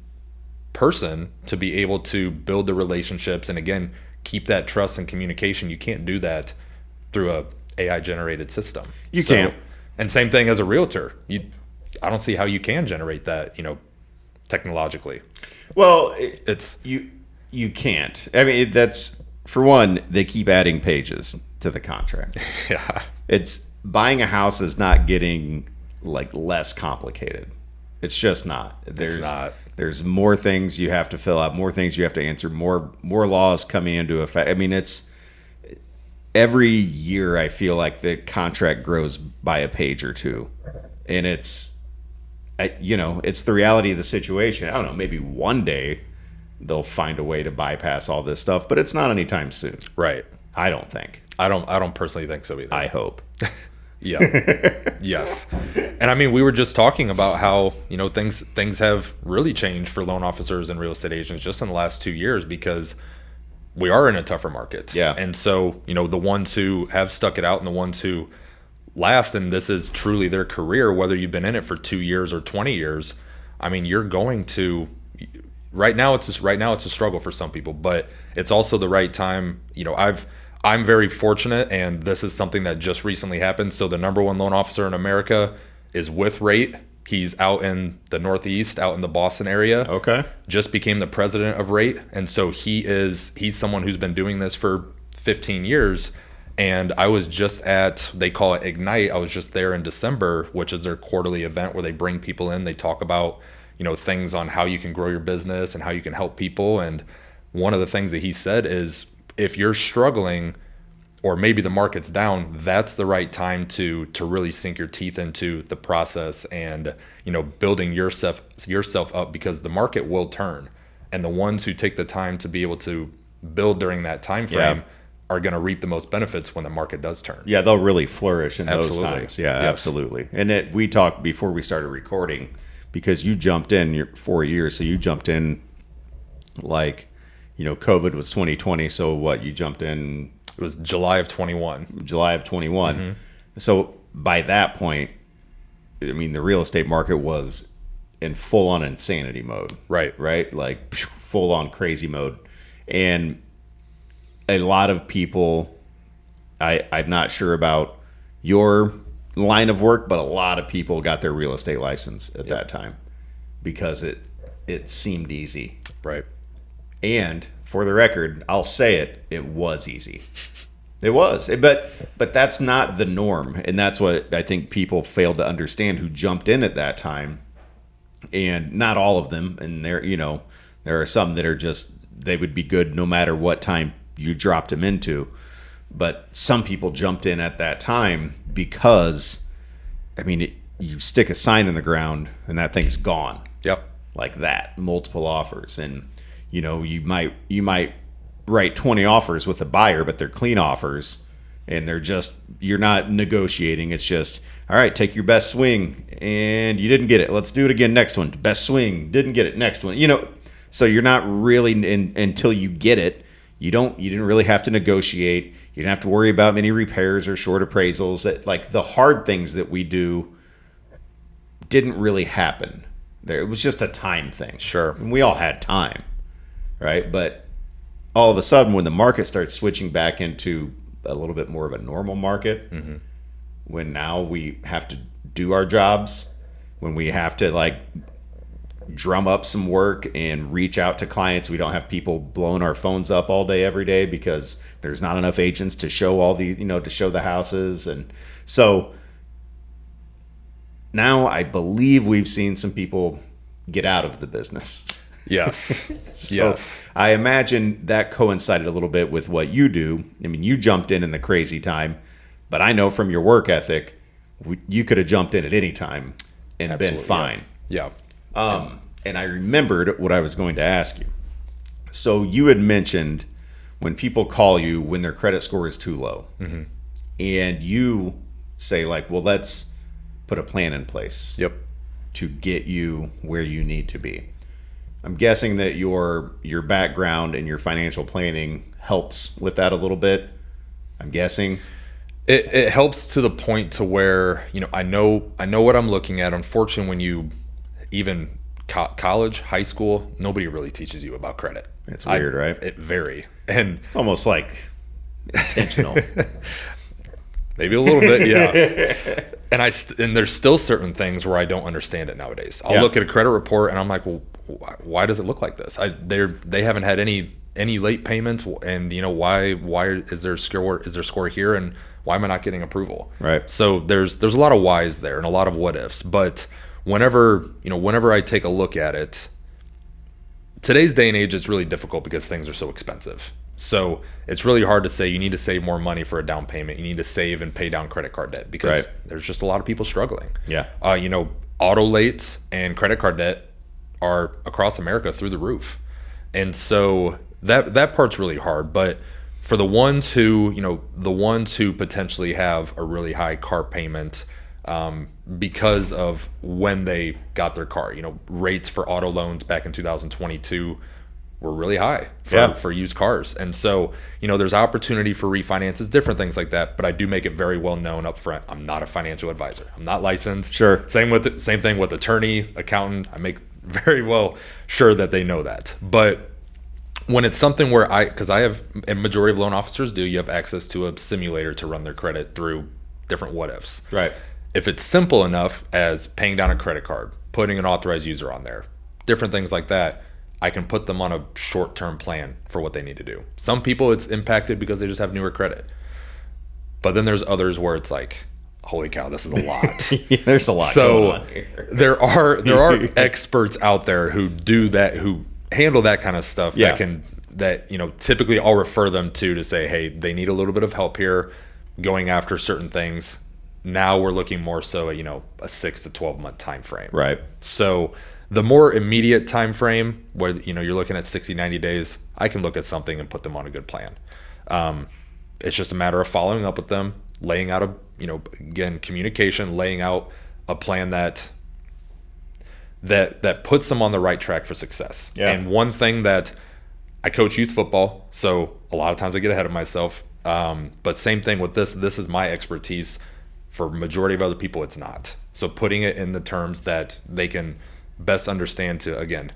person to be able to build the relationships and, again, keep that trust and communication. You can't do that through a AI generated system. You can't. And same thing as a realtor. I don't see how you can generate that, technologically. Well, you can't. I mean, that's, for one, they keep adding pages to the contract. Yeah. It's buying a house is not getting less complicated. It's just not. There's more things you have to fill out, more things you have to answer, more laws coming into effect. I mean, it's every year I feel like the contract grows by a page or two, and it's the reality of the situation. I don't know, maybe one day they'll find a way to bypass all this stuff, but it's not anytime soon. Right. I don't think. I don't personally think so either. I hope. Yeah. Yes. And I mean, we were just talking about how, things have really changed for loan officers and real estate agents just in the last 2 years because we are in a tougher market. Yeah. And so, the ones who have stuck it out and the ones who last, and this is truly their career, whether you've been in it for 2 years or 20 years, I mean, you're going to, right now it's a struggle for some people, but it's also the right time. I'm very fortunate, and this is something that just recently happened. So the number 1 loan officer in America is with Rate. He's out in the Northeast, out in the Boston area. Okay. Just became the president of Rate. And so he's someone who's been doing this for 15 years. And I was just they call it Ignite. I was just there in December, which is their quarterly event where they bring people in. They talk about, things on how you can grow your business and how you can help people. And one of the things that he said is, if you're struggling or maybe the market's down, that's the right time to really sink your teeth into the process and, building yourself up, because the market will turn. And the ones who take the time to be able to build during that time frame are going to reap the most benefits when the market does turn. Yeah, they'll really flourish in those Absolutely. times. Yeah, Yes. Absolutely. And we talked before we started recording, because you jumped in 4 years, so you jumped in COVID was 2020, so what, you jumped in? It was July of 21. July of 21. Mm-hmm. So by that point, I mean, the real estate market was in full-on insanity mode. Right. Like full-on crazy mode. And a lot of people, I'm not sure about your line of work, but a lot of people got their real estate license at that time because it seemed easy. Right. And for the record, I'll say it was easy. It was, but that's not the norm, and that's what I think people failed to understand who jumped in at that time, and not all of them. And there are some that are just they would be good no matter what time you dropped them into, but some people jumped in at that time because, I mean, you stick a sign in the ground and that thing's gone. Yep. Like that, multiple offers, and you might write 20 offers with a buyer, but they're clean offers, and you're not negotiating. It's just, all right, take your best swing, and you didn't get it. Let's do it again. Next one, best swing, didn't get it. Next one, So you're not really until you get it. You didn't really have to negotiate. You didn't have to worry about many repairs or short appraisals. That like the hard things that we do didn't really happen. It was just a time thing. Sure, and we all had time, right? But all of a sudden, when the market starts switching back into a little bit more of a normal market, when now we have to do our jobs, when we have to like drum up some work and reach out to clients, we don't have people blowing our phones up all day every day because there's not enough agents to show all the to show the houses. And so now I believe we've seen some people get out of the business. Yes. So yes. I imagine that coincided a little bit with what you do. I mean, you jumped in the crazy time, but I know from your work ethic, you could have jumped in at any time and Absolutely, been fine. Yeah. And I remembered what I was going to ask you. So you had mentioned when people call you when their credit score is too low, and you say like, well, let's put a plan in place. Yep. To get you where you need to be. I'm guessing that your background and your financial planning helps with that a little bit. I'm guessing it helps to the point to where I know what I'm looking at. Unfortunately, when you even college, high school, nobody really teaches you about credit. It's weird, right? It very and it's almost like intentional. Maybe a little bit, yeah. And there's still certain things where I don't understand it nowadays. I'll look at a credit report and I'm like, well, why does it look like this? They haven't had any late payments, and why is there score here, and why am I not getting approval? Right. So there's a lot of whys there and a lot of what ifs. But whenever I take a look at it, today's day and age, it's really difficult because things are so expensive. So it's really hard to say you need to save more money for a down payment. You need to save and pay down credit card debt because there's just a lot of people struggling. Yeah. Auto lates and credit card debt are across America through the roof. And so that part's really hard. But for the ones who potentially have a really high car payment because of when they got their car, rates for auto loans back in 2022 were really high for used cars. And so, there's opportunity for refinances, different things like that. But I do make it very well known up front, I'm not a financial advisor. I'm not licensed. Sure. Same thing with attorney, accountant. I make very well sure that they know that. But when it's something where because I have, and majority of loan officers do, you have access to a simulator to run their credit through different what ifs. Right. If it's simple enough as paying down a credit card, putting an authorized user on there, different things like that, I can put them on a short-term plan for what they need to do. Some people, it's impacted because they just have newer credit. But then there's others where it's like, holy cow, this is a lot. Yeah, there's a lot going on here. there are experts out there who do that, who handle that kind of stuff. Yeah. Typically I'll refer them to say, hey, they need a little bit of help here going after certain things. Now we're looking more so at, a 6 to 12 month time frame. Right. So the more immediate time frame where you're looking at 60, 90 days, I can look at something and put them on a good plan. It's just a matter of following up with them, laying out communication, laying out a plan that puts them on the right track for success. Yeah. And one thing that I coach youth football, so a lot of times I get ahead of myself. But same thing with this. This is my expertise. For majority of other people, it's not. So putting it in the terms that they can best understand to, again,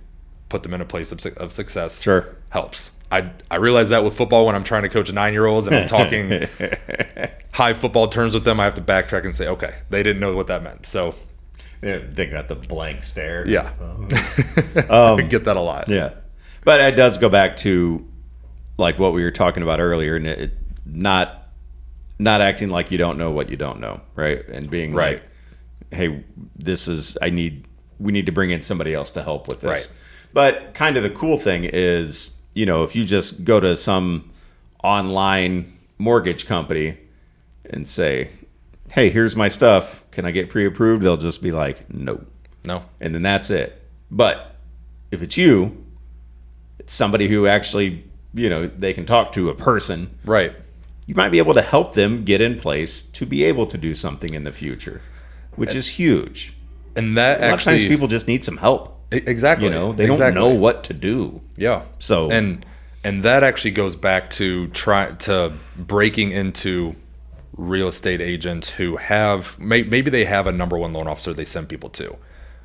put them in a place of success helps. I realize that with football when I'm trying to coach 9-year-olds and I'm talking high football terms with them, I have to backtrack and say, okay, they didn't know what that meant. So they got the blank stare. Yeah. I get that a lot. Yeah. But it does go back to like what we were talking about earlier, and not not acting like you don't know what you don't know, right? And being Right. like, hey, we need to bring in somebody else to help with this. Right. But kind of the cool thing is, if you just go to some online mortgage company and say, hey, here's my stuff, can I get pre-approved? They'll just be like, no. And then that's it. But if it's you, it's somebody who actually, they can talk to a person. Right. You might be able to help them get in place to be able to do something in the future, which is huge. And that a lot of times people just need some help. Exactly. They don't know what to do. Yeah. So and that actually goes back to breaking into real estate agents who have maybe they have a number one loan officer they send people to,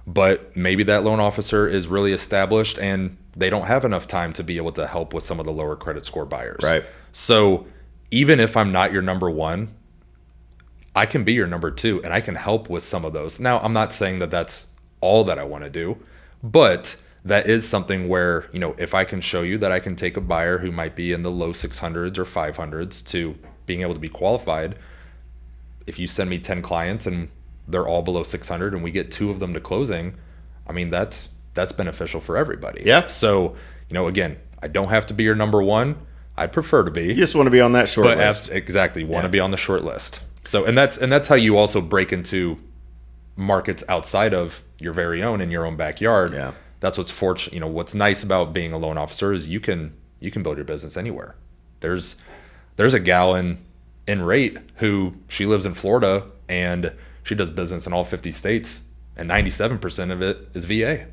but maybe that loan officer is really established and they don't have enough time to be able to help with some of the lower credit score buyers. Right. So even if I'm not your number one, I can be your number two and I can help with some of those. Now, I'm not saying that that's all that I want to do, but that is something where, if I can show you that I can take a buyer who might be in the low 600s or 500s to being able to be qualified, if you send me 10 clients and they're all below 600 and we get 2 of them to closing, I mean, that's beneficial for everybody. Yeah. So, again, I don't have to be your number one. I'd prefer to be. You just want to be on that short list. Exactly. Want to be on the short list. So, and that's how you also break into markets outside of your very own in your own backyard. Yeah. That's what's fortunate. What's nice about being a loan officer is you can build your business anywhere. There's a gal in rate who she lives in Florida and she does business in all 50 states and 97% of it is VA.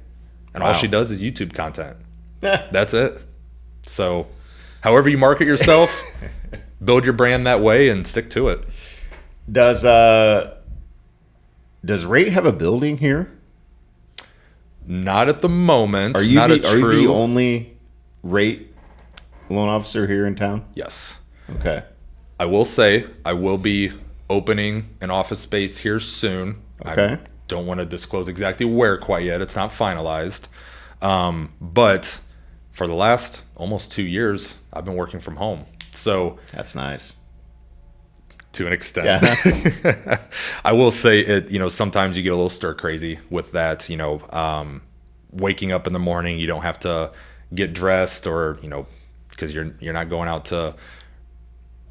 And all she does is YouTube content. That's it. So however you market yourself, build your brand that way and stick to it. Does Rate have a building here? Not at the moment. Are you the only Rate loan officer here in town? Yes. Okay. I will say I will be opening an office space here soon. Okay. I don't want to disclose exactly where quite yet. It's not finalized. But for the last almost 2 years, I've been working from home. So that's nice. To an extent. Yeah. I will say it, sometimes you get a little stir crazy with that, waking up in the morning, you don't have to get dressed or, because you're not going out to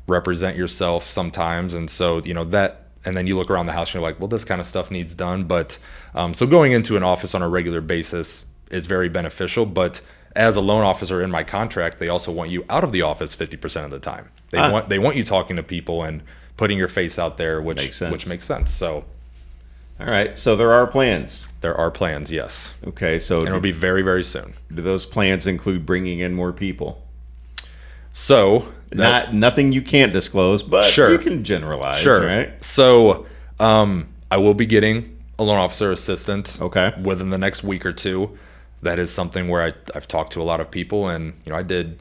represent yourself sometimes. And so, that, and then you look around the house and you're like, well, this kind of stuff needs done. But so going into an office on a regular basis is very beneficial. But as a loan officer in my contract, they also want you out of the office 50% of the time. They want you talking to people and putting your face out there, which makes sense. So, all right. So there are plans. There are plans, yes. Okay. So and it'll be very, very soon. Do those plans include bringing in more people? So nothing you can't disclose, but sure. You can generalize. Sure. Right. So I will be getting a loan officer assistant. Okay. Within the next week or two. That is something where I've talked to a lot of people, and I did.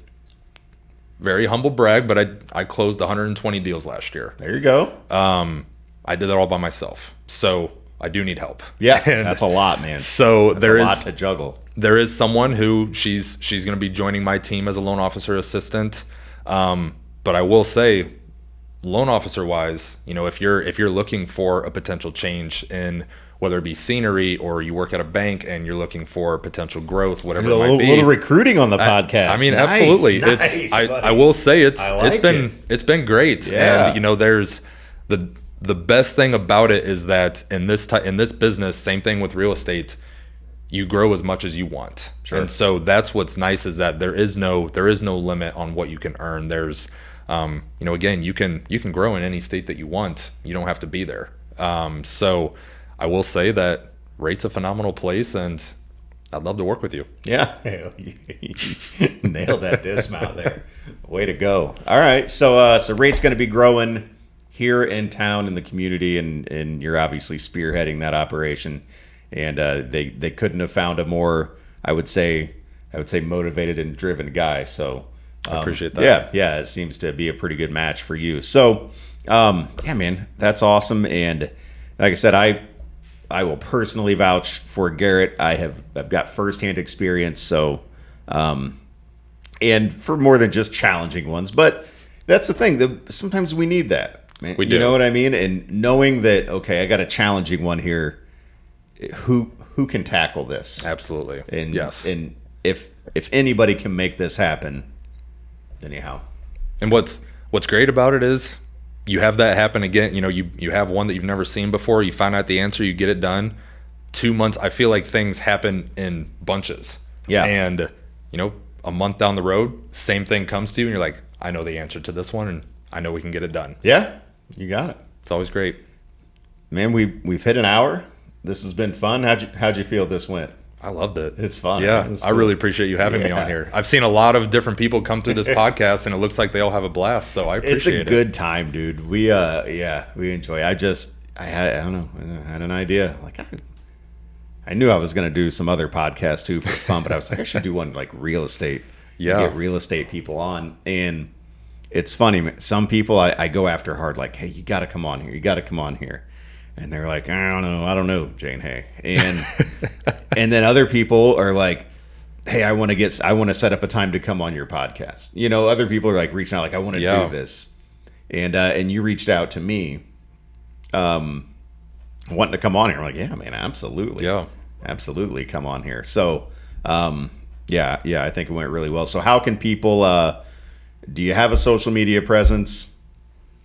Very humble brag, but I closed 120 deals last year. There you go. I did that all by myself, so I do need help. Yeah, that's a lot, man. So that's a lot to juggle. There is someone who she's going to be joining my team as a loan officer assistant. But I will say, loan officer wise, if you're looking for a potential change in whether it be scenery or you work at a bank and you're looking for potential growth, whatever it might be. A little recruiting on the podcast. I mean, nice, absolutely. Nice, I will say it's been great. Yeah. And there's the best thing about it is that in this business, same thing with real estate, you grow as much as you want. Sure. And so that's what's nice is that there is no limit on what you can earn. There's again, you can grow in any state that you want. You don't have to be there. So I will say that Rate's a phenomenal place, and I'd love to work with you. Yeah. Nailed that dismount there. Way to go. All right. So Rate's going to be growing here in town in the community, and you're obviously spearheading that operation. And they couldn't have found a more, I would say motivated and driven guy. So I appreciate that. Yeah. It seems to be a pretty good match for you. So yeah, man, that's awesome. And like I said, I will personally vouch for Garrett. I've got firsthand experience. So, and for more than just challenging ones, but that's the thing. Sometimes we need that. Man, We do. You know what I mean? And knowing that, okay, I got a challenging one here. Who can tackle this? Absolutely. And yes. And if anybody can make this happen, anyhow. And what's great about it is you have that happen again. You have one that you've never seen before. You find out the answer. You get it done. 2 months. I feel like things happen in bunches. Yeah. And a month down the road, same thing comes to you, and you're like, I know the answer to this one, and I know we can get it done. Yeah, you got it. It's always great. Man, we've hit an hour. This has been fun. How'd you feel this went? I loved it. It's fun. Yeah, It's I cool. really appreciate you having me on here. I've seen a lot of different people come through this podcast, and it looks like they all have a blast. So I appreciate it. It's a good time, dude. We enjoy. I don't know. I had an idea. Like I knew I was going to do some other podcasts too for fun, but I was like, I should do one like real estate. Yeah. Get real estate people on. And it's funny, man. Some people I go after hard, like, hey, you got to come on here. You got to come on here. And they're like, I don't know, Jane Hay. And and then other people are like, hey, I want to set up a time to come on your podcast. Other people are like reaching out, like, I want to do this. And you reached out to me, wanting to come on here. I'm like, yeah, man, absolutely. Yeah. Absolutely come on here. So, yeah, I think it went really well. So how can people, do you have a social media presence?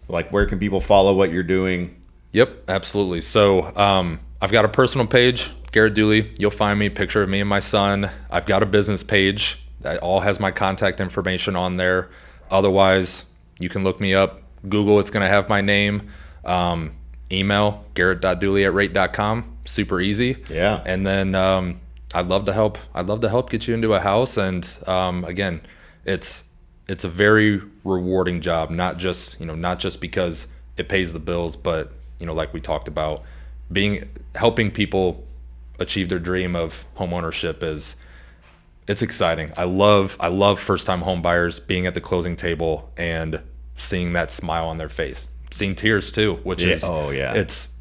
Like, where can people follow what you're doing? Yep, absolutely. So I've got a personal page, Garrett Dooley. You'll find me, picture of me and my son. I've got a business page that all has my contact information on there. Otherwise, you can look me up. Google, it's going to have my name. Email, garrett.dooley@rate.com. Super easy. Yeah. And then I'd love to help. I'd love to help get you into a house. And again, it's a very rewarding job, not just because it pays the bills, but like we talked about, helping people achieve their dream of home ownership it's exciting. I love first time home buyers being at the closing table and seeing that smile on their face, seeing tears too, which is it's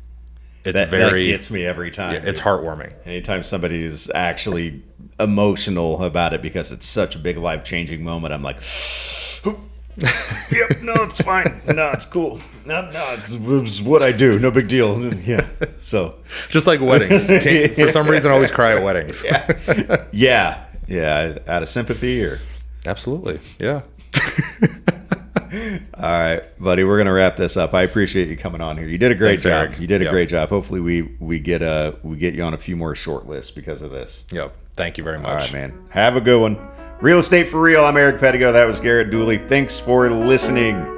that very gets me every time. Yeah, it's heartwarming. Anytime somebody is actually emotional about it because it's such a big life-changing moment, I'm like, yep, no, it's fine. No, it's cool. No, it's what I do. No big deal. Yeah. So just like weddings. For some reason, I always cry at weddings. Yeah. Out of sympathy or absolutely. Yeah. All right, buddy, we're gonna wrap this up. I appreciate you coming on here. You did a great job. Eric. You did a great job. Hopefully we get you on a few more short lists because of this. Yep. Thank you very much. All right, man. Have a good one. Real Estate for Real. I'm Eric Pettigo. That was Garrett Dooley. Thanks for listening.